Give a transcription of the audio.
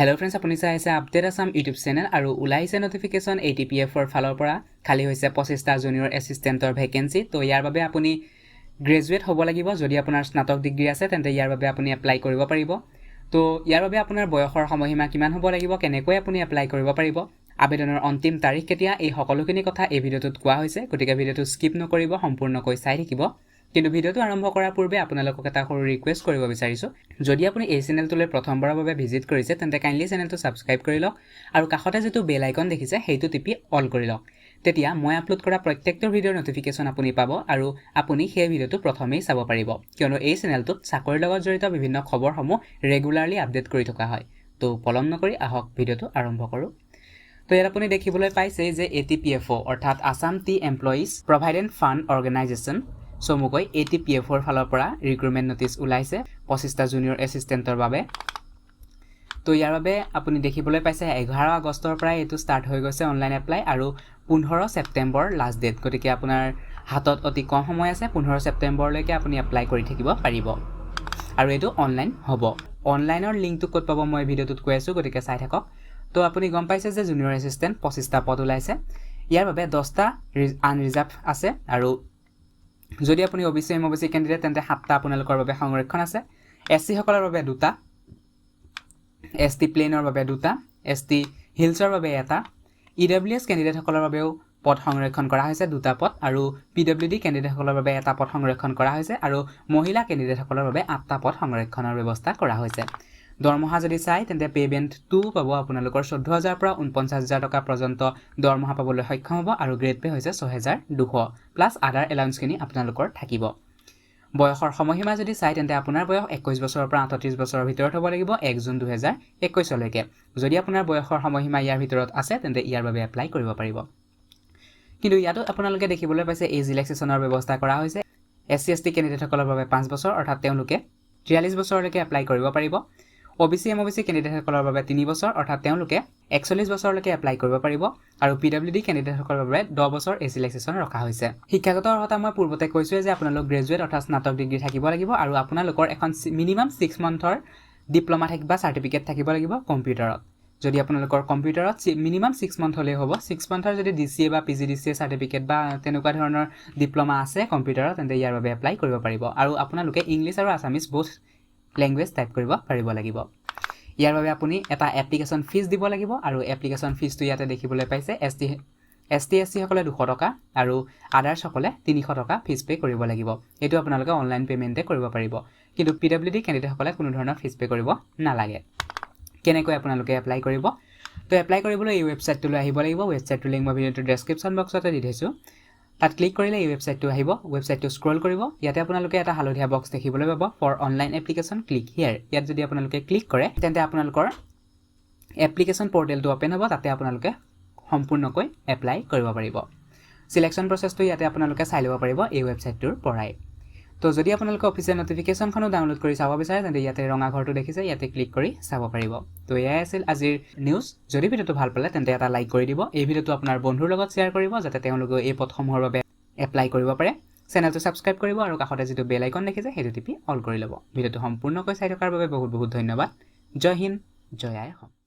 Hello friends, আপুনি চাই আছে আপডেট আসাম ইউটিউব চেনেল আৰু ওলাইছে নটিফিকেশন ATEPFO ফালৰ পৰা খালি হৈছে 25টা জুনিয়ৰ এসিস্টেন্টৰ ভ্যাকেন্সি তো ইয়াৰ বাবে আপুনি গ্ৰেজুৱেট হ'ব লাগিব যদি আপোনাৰ স্নাতক ডিগ্ৰী আছে তেন্তে ইয়াৰ বাবে আপুনি এপ্লাই কৰিব পাৰিব তো ইয়াৰ বাবে আপোনাৰ বয়সৰ সময়সীমা কিমান হ'ব লাগিব কেনেকৈ আপুনি এপ্লাই কৰিব পাৰিব আবেদনৰ অন্তিম তাৰিখ কেতিয়া এই সকলোখিনি কথা এই ভিডিঅ'টোত কোৱা হৈছে গতিকে ভিডিঅ'টো স্কিপ নকৰিব সম্পূৰ্ণকৈ চাই থাকিব কিন্তু ভিডিঅ'টো আৰম্ভ কৰাৰ পূৰ্বে আপোনালোকক এটা সৰু ৰিকুৱেষ্ট কৰিব বিচাৰিছো যদি আপুনি এই চেনেলটোলৈ প্ৰথমবাৰৰ বাবে ভিজিট কৰিছে তেন্তে কাইন্ডলি চেনেলটো সাবস্ক্ৰাইব কৰি লওক আৰু কাষতে যেটো বেল আইকন দেখিছে সেইটো টিপি অল কৰি লওক তেতিয়া মই আপলোড কৰা প্ৰত্যেকটো ভিডিঅ'ৰ নটিফিকেশন আপুনি পাব আৰু আপুনি সেই ভিডিঅ'টো প্ৰথমেই চাব পাৰিব কিয়নো এই চেনেলটোত চাকৰিৰ লগত জড়িত বিভিন্ন খবৰসমূহ ৰেগুলাৰলি আপডেট কৰি থকা হয় তো পলম নকৰি আহক ভিডিঅ'টো আৰম্ভ কৰো তো ইয়াত আপুনি দেখিবলৈ পাইছে যে ATEPFO অৰ্থাৎ Assam T employees provident fund organisation চমুকৈ ATEPFO ৰ ফালৰ পৰা ৰিক্ৰুটমেন্ট নটিচ ওলাইছে 25টা জুনিয়ৰ এসিস্টেন্টৰ বাবে তো ইয়াৰ বাবে আপুনি দেখিবলৈ পাইছে 11 আগষ্টৰ পৰা এটো ষ্টাৰ্ট হৈ গৈছে অনলাইন এপ্লাই আৰু 15 সেপ্টেম্বৰ লাষ্ট ডেট গতিকে আপোনাৰ হাতত অতি কম সময় আছে 15 সেপ্টেম্বৰলৈকে আপুনি এপ্লাই কৰি থাকিব পাৰিব আৰু এটো অনলাইন হ'ব অনলাইনৰ লিংকটো ক'ত পাব মই ভিডিঅ'টোত কৈ আছো গতিকে চাই থাকক তো আপুনি গম পাইছে যে জুনিয়ৰ এসিস্টেন্ট 25টা পদ ওলাইছে ইয়াৰ বাবে 10টা আনৰিজাৰ্ভ আছে আৰু যদি আপুনি OBC MOBC ক্যান্ডিডেট তেন্তে 7টা আপোনালোকৰ বাবে সংৰক্ষণ আছে SC সকলৰ বাবে 2টা ST প্লেনৰ বাবে 2টা ST হিলছৰ বাবে এটা EWS ক্যান্ডিডেট সকলৰ বাবেও পদ সংৰক্ষণ কৰা হৈছে 2টা পদ আৰু PWD ক্যান্ডিডেট সকলৰ বাবে এটা পদ সংৰক্ষণ কৰা হৈছে আৰু মহিলা ক্যান্ডিডেট সকলৰ বাবে 8টা পদ সংৰক্ষণৰ ব্যৱস্থা কৰা হৈছে দৰমহা যদি চাই তেন্তে পেমেন্ট 2 পাব আপোনালোকৰ 14000 পৰা 49000 টকা পৰ্যন্ত দৰমহা পাবলৈ সক্ষম হ'ব আৰু গ্ৰেড পে হৈছে 6200 প্লাস আদাৰ এলাউন্সখিনি আপোনালোকৰ থাকিব বয়সৰ সময়সীমা যদি চাই তেন্তে আপোনাৰ বয়স 21 বছৰৰ পৰা 38 বছৰৰ ভিতৰত হ'ব লাগিব 1 জুন 2021 লৈকে যদি আপোনাৰ বয়সৰ সময়সীমা ইয়াৰ ভিতৰত আছে তেন্তে ইয়াৰ বাবে এপ্লাই কৰিব পাৰিব কিন্তু ইয়াতো আপোনালোকে দেখিবলৈ পাইছে এজ ৰিলেক্সেশনৰ ব্যৱস্থা কৰা হৈছে SC ST ক্যান্ডিডেট সকলৰ বাবে 5 বছৰ অৰ্থাৎ তেওঁলোকে 43 বছৰলৈকে এপ্লাই কৰিব পাৰিব OBC MOBC ক্যান্ডিডেট সকলৰ বাবে 3 বছৰ অৰ্থাৎ তেওঁলোকে 41 বছৰলৈকে এপ্লাই কৰিব পাৰিব আৰু PWD ক্যান্ডিডেট সকলৰ বাবে 10 বছৰ এজ ৰিলেক্সেশন ৰখা হৈছে শিক্ষাগত অৰ্হতা মই পূৰ্বতে কৈছো যে আপোনালোক গ্ৰেজুৱেট অৰ্থাৎ স্নাতক ডিগ্ৰী থাকিব লাগিব আৰু আপোনালোকৰ এখন মিনিমাম 6 মান্থৰ ডিপ্লোমা থাকিবা সাৰ্টিফিকেট থাকিব লাগিব কম্পিউটাৰত যদি আপোনালোকৰ কম্পিউটাৰত মিনিমাম 6 মান্থ হলে হ'ব 6 মান্থৰ যদি DCA বা PGDCA সাৰ্টিফিকেট বা তেনেকুৱা ধৰণৰ ডিপ্লোমা আছে কম্পিউটাৰত তেন্তে ইয়াৰ বাবে এপ্লাই কৰিব পাৰিব আৰু আপোনালোকে ইংলিশ আৰু আসামিজ বোথ ল্যাঙ্গুৱেজ টাইপ কৰিব পাৰিব লাগিব ইয়াৰ বাবে আপুনি এটা এপ্লিকেশন ফিজ দিব লাগিব আৰু এপ্লিকেশন ফিজটো ইয়াতে দেখিবলৈ পাইছে ST SC সকলে 200 টকা আৰু আদাৰ সকলে 300 টকা ফিজ পে কৰিব লাগিব এটো আপোনালোকে অনলাইন পেমেন্টে কৰিব পাৰিব কিন্তু PWD ক্যান্ডিডেট সকলে কোনো ধৰণৰ ফিজ পে কৰিব নালাগে কেনেকৈ আপোনালোকে এপ্লাই কৰিব তো এপ্লাই কৰিবলৈ এই ৱেবছাইটটোলৈ আহিব লাগিব ৱেবছাইটৰ লিংক মই ভিডিঅ'টোৰ ডেসক্ৰিপচন বক্সতে দি দিছো তাত ক্লিক কৰিলে এই ৱেবছাইটটো আহিব ৱেবছাইটটো স্ক্ৰল কৰিব ইয়াতে আপোনালোকে এটা হালধীয়া বক্স দেখিবলৈ পাব ফৰ অনলাইন এপ্লিকেশন ক্লিক হিয়াৰ ইয়াত যদি আপোনালোকে ক্লিক কৰে তেন্তে আপোনালোকৰ এপ্লিকেশন পৰ্টেলটো ওপেন হ'ব তাতে আপোনালোকে সম্পূৰ্ণকৈ এপ্লাই কৰিব পাৰিব সিলেকশন প্ৰসেছটো ইয়াতে আপোনালোকে চাই ল'ব পাৰিব এই ৱেবছাইটটোৰ পৰাই তো যদি আপোনালোকে অফিচিয়েল নটিফিকেশনখনো ডাউনলোড কৰি চাব বিচাৰে তেন্তে ইয়াতে ৰঙা ঘৰটো দেখিছে ইয়াতে ক্লিক কৰি চাব পাৰিব তো এয়াই আছিল আজিৰ নিউজ যদি ভিডিঅ'টো ভাল পালে তেন্তে এটা লাইক কৰি দিব এই ভিডিঅ'টো আপোনাৰ বন্ধুৰ লগত শ্বেয়াৰ কৰিব যাতে তেওঁলোকে এই পদসমূহৰ বাবে এপ্লাই কৰিব পাৰে চেনেলটো সাবস্ক্ৰাইব কৰিব আৰু কাষতে যেটো বেল আইকন দেখিছে সেইটো টিপি অল কৰি ল'ব ভিডিঅ'টো সম্পূৰ্ণকৈ চাই থকাৰ বাবে বহুত বহুত ধন্যবাদ জয় হিন্দ জয় আই অসম